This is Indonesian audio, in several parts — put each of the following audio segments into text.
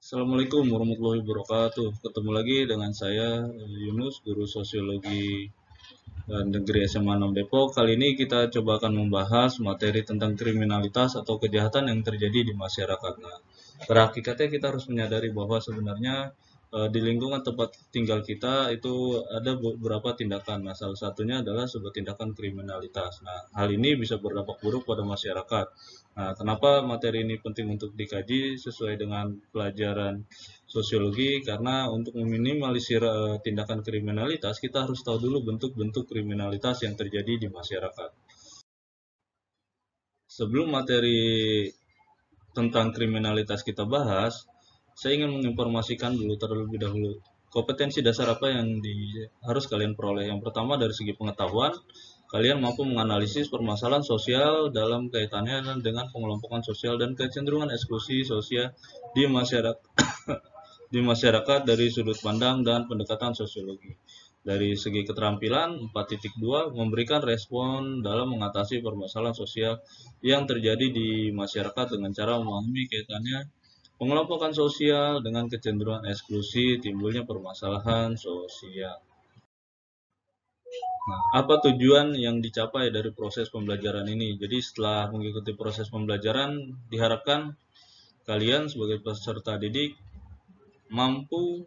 Assalamualaikum warahmatullahi wabarakatuh. Ketemu lagi dengan saya Yunus, guru sosiologi negeri SMA 6 Depok. Kali ini kita coba akan membahas materi tentang kriminalitas atau kejahatan yang terjadi di masyarakat. Nah, pada hakikatnya kita harus menyadari bahwa sebenarnya di lingkungan tempat tinggal kita itu ada beberapa tindakan. Nah, salah satunya adalah sebuah tindakan kriminalitas. Nah, hal ini bisa berdampak buruk pada masyarakat. Nah, kenapa materi ini penting untuk dikaji sesuai dengan pelajaran sosiologi? Karena untuk meminimalisir tindakan kriminalitas, kita harus tahu dulu bentuk-bentuk kriminalitas yang terjadi di masyarakat. Sebelum materi tentang kriminalitas kita bahas, saya ingin menginformasikan dulu terlebih dahulu kompetensi dasar apa yang harus kalian peroleh. Yang pertama dari segi pengetahuan, kalian mampu menganalisis permasalahan sosial dalam kaitannya dengan pengelompokan sosial dan kecenderungan eksklusi sosial di masyarakat dari sudut pandang dan pendekatan sosiologi. Dari segi keterampilan, 4.2 memberikan respon dalam mengatasi permasalahan sosial yang terjadi di masyarakat dengan cara memahami kaitannya pengelompokan sosial dengan kecenderungan eksklusi timbulnya permasalahan sosial. Nah, apa tujuan yang dicapai dari proses pembelajaran ini? Jadi setelah mengikuti proses pembelajaran, diharapkan kalian sebagai peserta didik mampu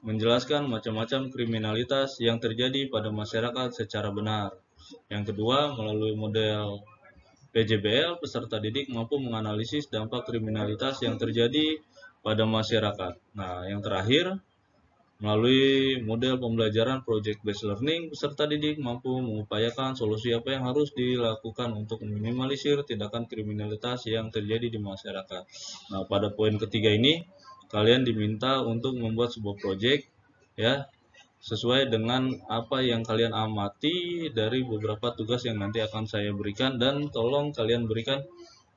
menjelaskan macam-macam kriminalitas yang terjadi pada masyarakat secara benar. Yang kedua, melalui model PJBL, peserta didik mampu menganalisis dampak kriminalitas yang terjadi pada masyarakat. Nah, yang terakhir, melalui model pembelajaran project based learning, peserta didik mampu mengupayakan solusi apa yang harus dilakukan untuk meminimalisir tindakan kriminalitas yang terjadi di masyarakat. Nah, pada poin ketiga ini, kalian diminta untuk membuat sebuah project ya sesuai dengan apa yang kalian amati dari beberapa tugas yang nanti akan saya berikan, dan tolong kalian berikan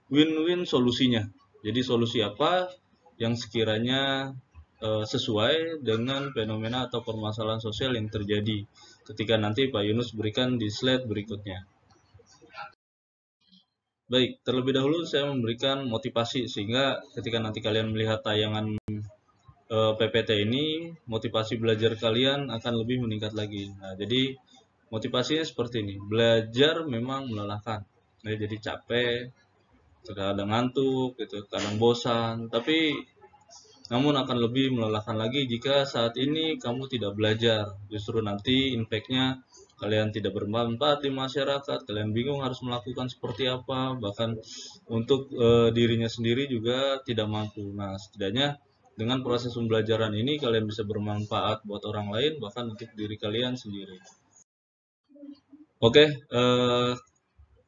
win-win solusinya. Jadi solusi apa yang sekiranya sesuai dengan fenomena atau permasalahan sosial yang terjadi ketika nanti Pak Yunus berikan di slide berikutnya. Baik, terlebih dahulu saya memberikan motivasi sehingga ketika nanti kalian melihat tayangan PPT ini, motivasi belajar kalian akan lebih meningkat lagi. Nah, jadi motivasinya seperti ini. Belajar memang melelahkan. Nah, jadi capek, kadang ngantuk, gitu, kadang bosan. Tapi namun akan lebih melelahkan lagi jika saat ini kamu tidak belajar. Justru nanti impact-nya kalian tidak bermanfaat di masyarakat, kalian bingung harus melakukan seperti apa, bahkan untuk dirinya sendiri juga tidak mampu. Nah, setidaknya dengan proses pembelajaran ini kalian bisa bermanfaat buat orang lain, bahkan untuk diri kalian sendiri. Oke,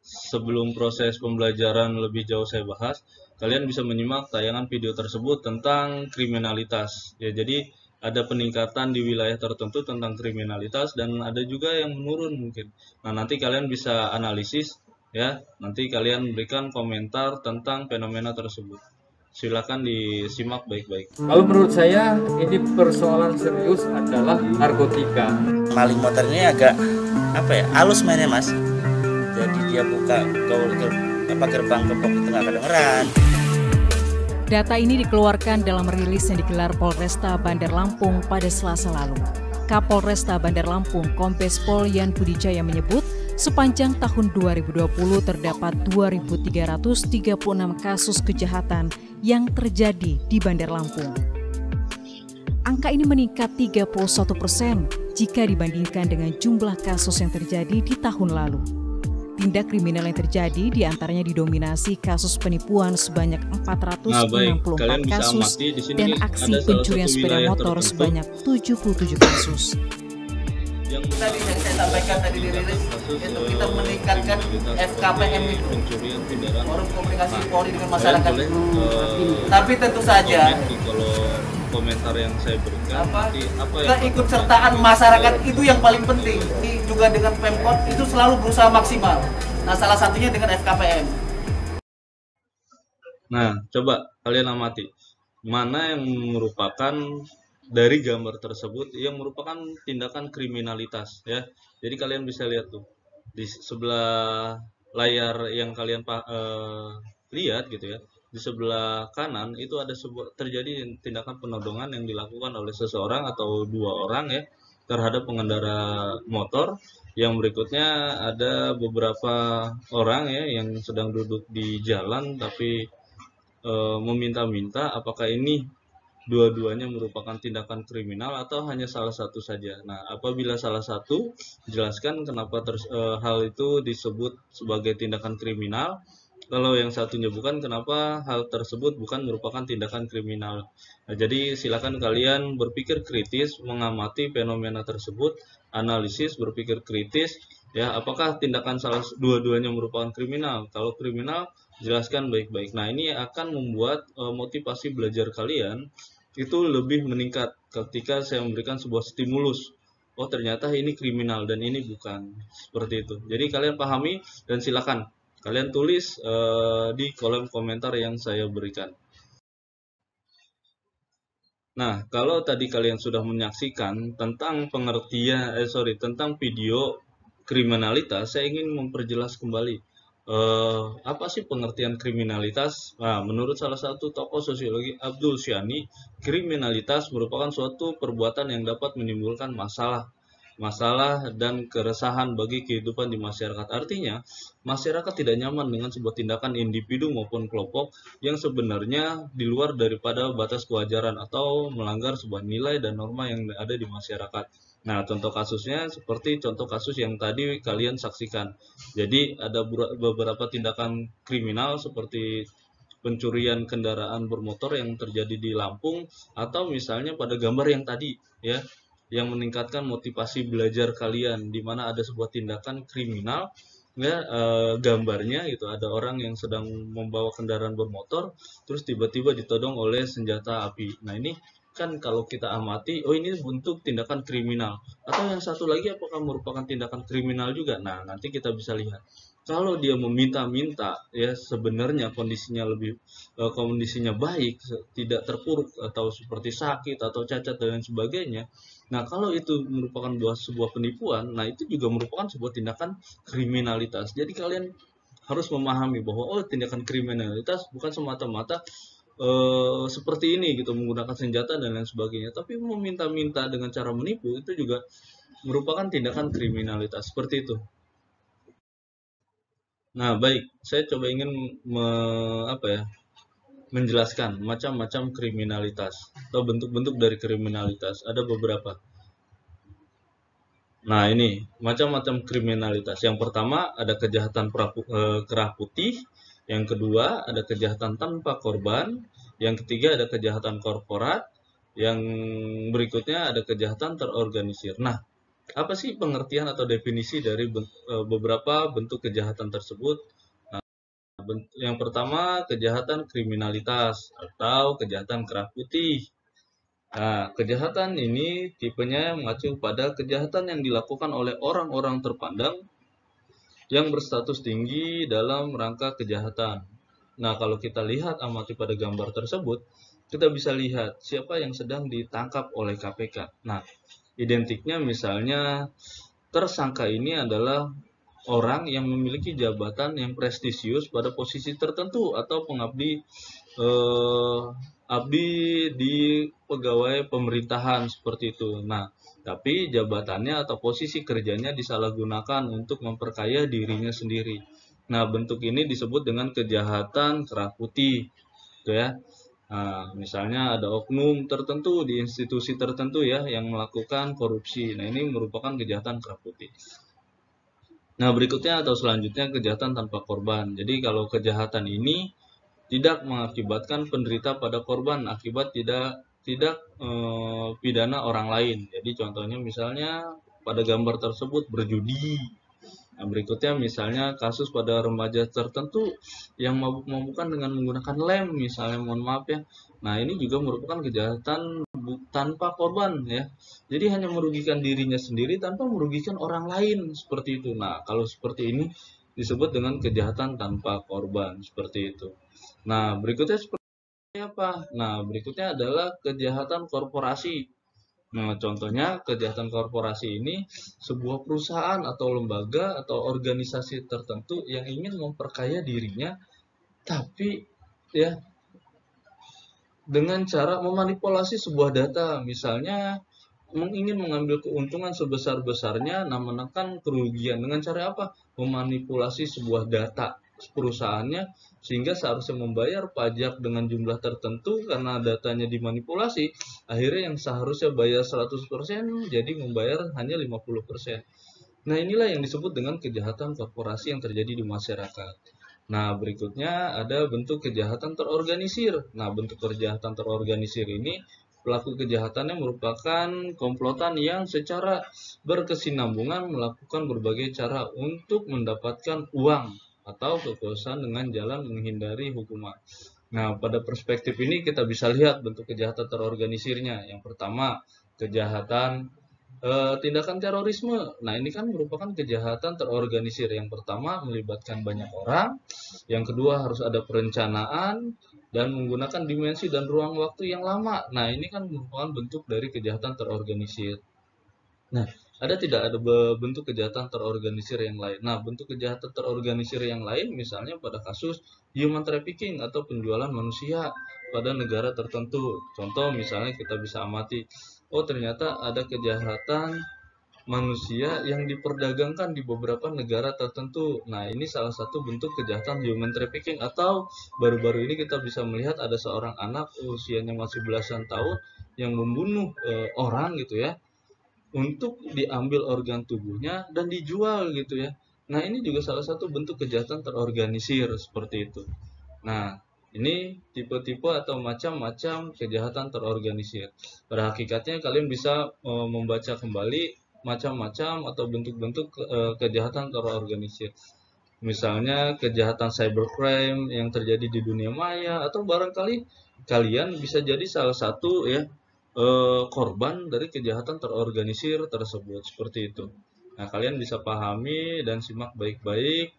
sebelum proses pembelajaran lebih jauh saya bahas, kalian bisa menyimak tayangan video tersebut tentang kriminalitas. Ya, jadi ada peningkatan di wilayah tertentu tentang kriminalitas dan ada juga yang menurun mungkin. Nah, nanti kalian bisa analisis ya. Nanti kalian berikan komentar tentang fenomena tersebut. Silakan disimak baik-baik. Kalau menurut saya ini persoalan serius adalah narkotika. Maling motor ini agak halus mainnya mas. Jadi dia buka gerbang gembok itu nggak kedengeran. Data ini dikeluarkan dalam rilis yang digelar Polresta Bandar Lampung pada Selasa lalu. Kapolresta Bandar Lampung Kombes Pol Yan Budijaya menyebut sepanjang tahun 2020 terdapat 2.336 kasus kejahatan yang terjadi di Bandar Lampung. Angka ini meningkat 31% jika dibandingkan dengan jumlah kasus yang terjadi di tahun lalu. Tindak kriminal yang terjadi diantaranya didominasi kasus penipuan sebanyak 464 kasus dan aksi pencurian sepeda motor sebanyak 77 kasus. Tadi yang saya sampaikan tadi di rilis itu kita meningkatkan FKPM itu, Forum Komunikasi Polri dengan Masyarakat. Tapi tentu saja komentar yang saya berikan keikut sertaan masyarakat itu yang paling penting. Juga dengan Pemkot itu selalu berusaha maksimal. Nah, salah satunya dengan FKPM. Nah, coba kalian amati mana yang merupakan dari gambar tersebut yang merupakan tindakan kriminalitas ya. Jadi kalian bisa lihat tuh di sebelah layar yang kalian lihat gitu ya. di sebelah kanan itu ada terjadi tindakan penodongan yang dilakukan oleh seseorang atau dua orang ya terhadap pengendara motor. Yang berikutnya ada beberapa orang ya yang sedang duduk di jalan tapi meminta-minta apakah ini dua-duanya merupakan tindakan kriminal atau hanya salah satu saja. Nah, apabila salah satu, jelaskan kenapa hal itu disebut sebagai tindakan kriminal. Kalau yang satunya bukan, kenapa hal tersebut bukan merupakan tindakan kriminal. Nah, jadi silakan kalian berpikir kritis, mengamati fenomena tersebut, analisis, berpikir kritis, ya apakah tindakan dua-duanya merupakan kriminal. Kalau kriminal, jelaskan baik-baik. Nah, ini akan membuat motivasi belajar kalian itu lebih meningkat ketika saya memberikan sebuah stimulus. Oh, ternyata ini kriminal dan ini bukan. Seperti itu. Jadi kalian pahami dan silakan kalian tulis di kolom komentar yang saya berikan. Nah, kalau tadi kalian sudah menyaksikan tentang tentang video kriminalitas, saya ingin memperjelas kembali. Apa sih pengertian kriminalitas? Nah, menurut salah satu tokoh sosiologi Abdul Syani, kriminalitas merupakan suatu perbuatan yang dapat menimbulkan masalah dan keresahan bagi kehidupan di masyarakat. Artinya, masyarakat tidak nyaman dengan sebuah tindakan individu maupun kelompok yang sebenarnya di luar daripada batas kewajaran atau melanggar sebuah nilai dan norma yang ada di masyarakat. Nah, contoh kasusnya seperti contoh kasus yang tadi kalian saksikan. Jadi, ada beberapa tindakan kriminal seperti pencurian kendaraan bermotor yang terjadi di Lampung, atau misalnya pada gambar yang tadi, ya, yang meningkatkan motivasi belajar kalian, di mana ada sebuah tindakan kriminal, ya, gambarnya gitu, ada orang yang sedang membawa kendaraan bermotor, terus tiba-tiba ditodong oleh senjata api. Nah, ini kan kalau kita amati, oh ini bentuk tindakan kriminal. Atau yang satu lagi apakah merupakan tindakan kriminal juga? Nah, nanti kita bisa lihat. Kalau dia meminta-minta, ya sebenarnya kondisinya baik, tidak terpuruk atau seperti sakit atau cacat dan lain sebagainya. Nah, kalau itu merupakan sebuah penipuan, nah itu juga merupakan sebuah tindakan kriminalitas. Jadi kalian harus memahami bahwa tindakan kriminalitas bukan semata-mata seperti ini gitu, menggunakan senjata dan lain sebagainya, tapi meminta-minta dengan cara menipu itu juga merupakan tindakan kriminalitas seperti itu. Nah, baik, saya coba ingin menjelaskan macam-macam kriminalitas atau bentuk-bentuk dari kriminalitas. Ada beberapa. Nah, ini macam-macam kriminalitas. Yang pertama ada kejahatan kerah putih. Yang kedua, ada kejahatan tanpa korban. Yang ketiga, ada kejahatan korporat. Yang berikutnya, ada kejahatan terorganisir. Nah, apa sih pengertian atau definisi dari beberapa bentuk kejahatan tersebut? Nah, yang pertama, kejahatan kriminalitas atau kejahatan kerah putih. Nah, kejahatan ini tipenya mengacu pada kejahatan yang dilakukan oleh orang-orang terpandang yang berstatus tinggi dalam rangka kejahatan. Nah, kalau kita lihat amati pada gambar tersebut, kita bisa lihat siapa yang sedang ditangkap oleh KPK. Nah, identiknya misalnya tersangka ini adalah orang yang memiliki jabatan yang prestisius pada posisi tertentu atau pengabdi di pegawai pemerintahan seperti itu. Nah, tapi jabatannya atau posisi kerjanya disalahgunakan untuk memperkaya dirinya sendiri. Nah, bentuk ini disebut dengan kejahatan kerah putih, gitu ya. Nah, misalnya ada oknum tertentu di institusi tertentu ya yang melakukan korupsi. Nah, ini merupakan kejahatan kerah putih. Nah, berikutnya atau selanjutnya kejahatan tanpa korban. Jadi kalau kejahatan ini tidak mengakibatkan penderita pada korban akibat tidak pidana orang lain. Jadi contohnya misalnya pada gambar tersebut berjudi. Nah, berikutnya misalnya kasus pada remaja tertentu yang mabuk-mabukan dengan menggunakan lem misalnya, mohon maaf ya. Nah, ini juga merupakan kejahatan tanpa korban ya. Jadi hanya merugikan dirinya sendiri tanpa merugikan orang lain seperti itu. Nah, kalau seperti ini disebut dengan kejahatan tanpa korban seperti itu. Nah, berikutnya seperti apa? Nah, berikutnya adalah kejahatan korporasi. Nah, contohnya kejahatan korporasi ini sebuah perusahaan atau lembaga atau organisasi tertentu yang ingin memperkaya dirinya, tapi ya dengan cara memanipulasi sebuah data, misalnya ingin mengambil keuntungan sebesar-besarnya, menekan kerugian dengan cara apa? Memanipulasi sebuah data perusahaannya sehingga seharusnya membayar pajak dengan jumlah tertentu, karena datanya dimanipulasi, akhirnya yang seharusnya bayar 100% jadi membayar hanya 50%. Nah, inilah yang disebut dengan kejahatan korporasi yang terjadi di masyarakat. Nah, berikutnya ada bentuk kejahatan terorganisir. Nah, bentuk kejahatan terorganisir ini pelaku kejahatannya merupakan komplotan yang secara berkesinambungan melakukan berbagai cara untuk mendapatkan uang atau kekuasaan dengan jalan menghindari hukuman. Nah, pada perspektif ini kita bisa lihat bentuk kejahatan terorganisirnya. Yang pertama, kejahatan tindakan terorisme. Nah, ini kan merupakan kejahatan terorganisir. Yang pertama, melibatkan banyak orang. Yang kedua, harus ada perencanaan dan menggunakan dimensi dan ruang waktu yang lama. Nah, ini kan merupakan bentuk dari kejahatan terorganisir. Nah, tidak ada bentuk kejahatan terorganisir yang lain. Nah, bentuk kejahatan terorganisir yang lain misalnya pada kasus human trafficking atau penjualan manusia pada negara tertentu. Contoh misalnya kita bisa amati, ternyata ada kejahatan manusia yang diperdagangkan di beberapa negara tertentu. Nah, ini salah satu bentuk kejahatan human trafficking. Atau baru-baru ini kita bisa melihat ada seorang anak usianya masih belasan tahun yang membunuh orang gitu ya, untuk diambil organ tubuhnya dan dijual gitu ya. Nah, ini juga salah satu bentuk kejahatan terorganisir seperti itu. Nah, ini tipe-tipe atau macam-macam kejahatan terorganisir. Pada hakikatnya kalian bisa membaca kembali macam-macam atau bentuk-bentuk kejahatan terorganisir. Misalnya kejahatan cybercrime yang terjadi di dunia maya, atau barangkali kalian bisa jadi salah satu ya korban dari kejahatan terorganisir tersebut, seperti itu. Nah, kalian bisa pahami dan simak baik-baik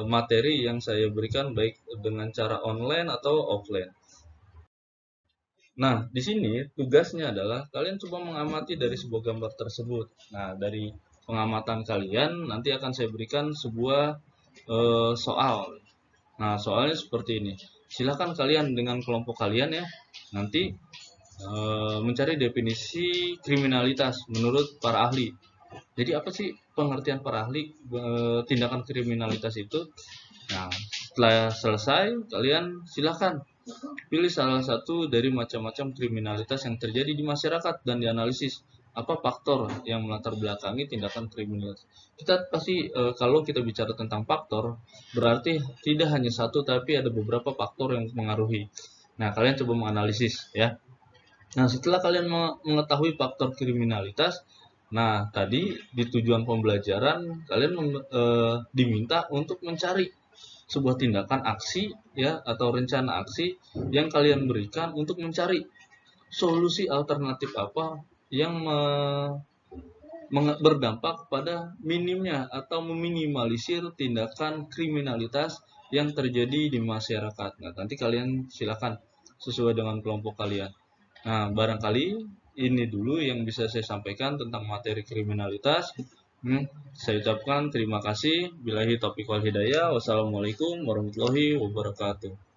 materi yang saya berikan baik dengan cara online atau offline. Nah, di sini tugasnya adalah kalian coba mengamati dari sebuah gambar tersebut. Nah, dari pengamatan kalian nanti akan saya berikan sebuah soal. Nah, soalnya seperti ini. Silakan kalian dengan kelompok kalian ya, nanti mencari definisi kriminalitas menurut para ahli. Jadi apa sih pengertian para ahli tindakan kriminalitas itu? Nah, setelah selesai, kalian silakan pilih salah satu dari macam-macam kriminalitas yang terjadi di masyarakat dan dianalisis apa faktor yang melatar belakangi tindakan kriminalitas. Kita pasti kalau kita bicara tentang faktor, berarti tidak hanya satu tapi ada beberapa faktor yang mempengaruhi. Nah, kalian coba menganalisis ya. Nah, setelah kalian mengetahui faktor kriminalitas, nah tadi di tujuan pembelajaran kalian diminta untuk mencari sebuah tindakan aksi ya atau rencana aksi yang kalian berikan untuk mencari solusi alternatif apa yang berdampak pada minimnya atau meminimalisir tindakan kriminalitas yang terjadi di masyarakat. Nah, nanti kalian silakan sesuai dengan kelompok kalian. Nah, barangkali ini dulu yang bisa saya sampaikan tentang materi kriminalitas. Saya ucapkan terima kasih. Billahi taufiq wal hidayah. Wassalamualaikum warahmatullahi wabarakatuh.